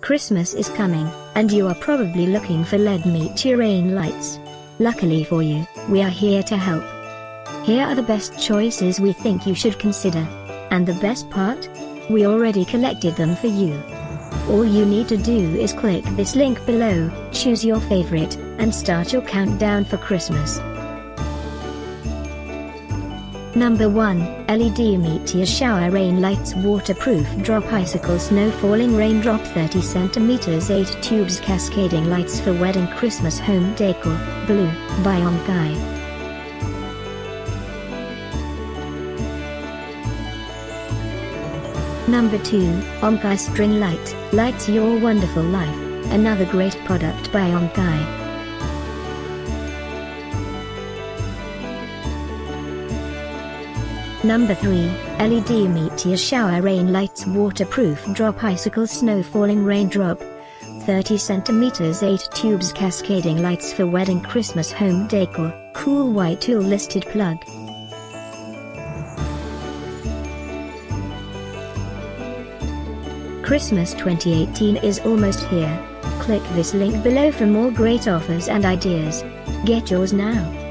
Christmas is coming, and you are probably looking for LED Meteor rain lights. Luckily for you, we are here to help. Here are the best choices we think you should consider. And the best part? We already collected them for you. All you need to do is click this link below, choose your favorite, and start your countdown for Christmas. Number 1, LED Meteor Shower Rain Lights Waterproof Drop Icicle Snow Falling Raindrop 30 cm 8 tubes Cascading Lights for Wedding Christmas Home Decor, Blue, by Omgai. Number 2, Omgai String Light, Lights Your Wonderful Life, another great product by Omgai. Number 3, LED Meteor Shower Rain Lights Waterproof Drop Icicle Snow Falling Raindrop 30 cm 8 tubes Cascading Lights for Wedding Christmas Home Decor, Cool White Tool Listed Plug. Christmas 2018 is almost here. Click this link below for more great offers and ideas. Get yours now.